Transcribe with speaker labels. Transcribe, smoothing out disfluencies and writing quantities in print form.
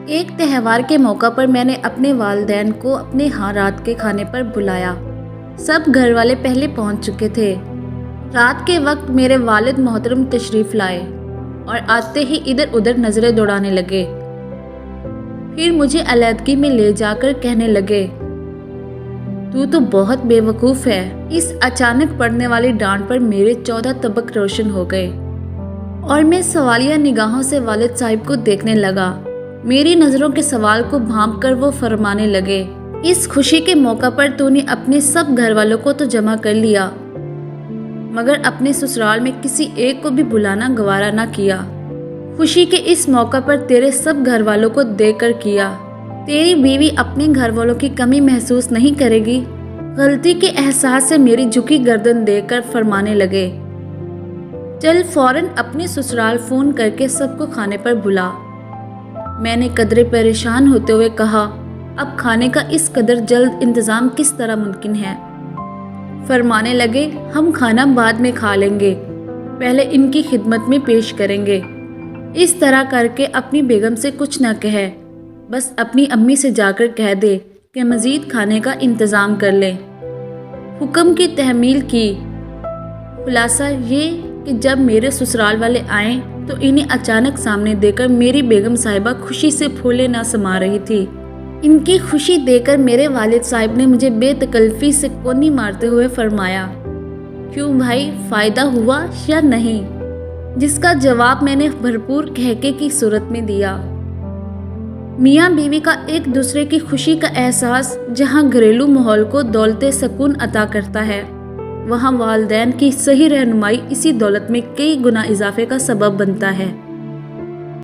Speaker 1: ایک تہوار کے موقع پر میں نے اپنے والدین کو اپنے ہاں رات کے کھانے پر بلایا۔ سب گھر والے پہلے پہنچ چکے تھے۔ رات کے وقت میرے والد محترم تشریف لائے اور آتے ہی ادھر ادھر نظریں دوڑانے لگے۔ پھر مجھے علیحدگی میں لے جا کر کہنے لگے، تو بہت بے وقوف ہے۔ اس اچانک پڑنے والی ڈانٹ پر میرے 14 طبق روشن ہو گئے اور میں سوالیہ نگاہوں سے والد صاحب کو دیکھنے لگا۔ میری نظروں کے سوال کو بھانپ کر وہ فرمانے لگے، اس خوشی کے موقع پر تو نے اپنے سب گھر والوں کو تو جمع کر لیا، مگر اپنے سسرال میں کسی ایک کو بھی بلانا گوارا نہ کیا۔ خوشی کے اس موقع پر تیرے سب گھر والوں کو دیکھ کر کیا۔ تیری بیوی اپنے گھر والوں کی کمی محسوس نہیں کرے گی؟ غلطی کے احساس سے میری جھکی گردن دیکھ کر فرمانے لگے، چل فوراً اپنے سسرال فون کر کے سب کو کھانے پر بلا۔ میں نے قدرے پریشان ہوتے ہوئے کہا، اب کھانے کا اس قدر جلد انتظام کس طرح ممکن ہے؟ فرمانے لگے، ہم کھانا بعد میں کھا لیں گے، پہلے ان کی خدمت میں پیش کریں گے۔ اس طرح کر کے اپنی بیگم سے کچھ نہ کہے، بس اپنی امی سے جا کر کہہ دے کہ مزید کھانے کا انتظام کر لیں۔ حکم کی تحمیل کی۔ خلاصہ یہ کہ جب میرے سسرال والے آئیں تو انہیں اچانک سامنے دیکھ کر میری بیگم صاحبہ خوشی سے پھولے نہ سما رہی تھی۔ ان کی خوشی دیکھ کر میرے والد صاحب نے مجھے بے تکلفی سے کونی مارتے ہوئے فرمایا، کیوں بھائی، فائدہ ہوا یا نہیں؟ جس کا جواب میں نے بھرپور کہکے کی صورت میں دیا۔ میاں بیوی کا ایک دوسرے کی خوشی کا احساس جہاں گھریلو ماحول کو دولت سکون عطا کرتا ہے، وہاں والدین کی صحیح رہنمائی اسی دولت میں کئی گنا اضافے کا سبب بنتا ہے۔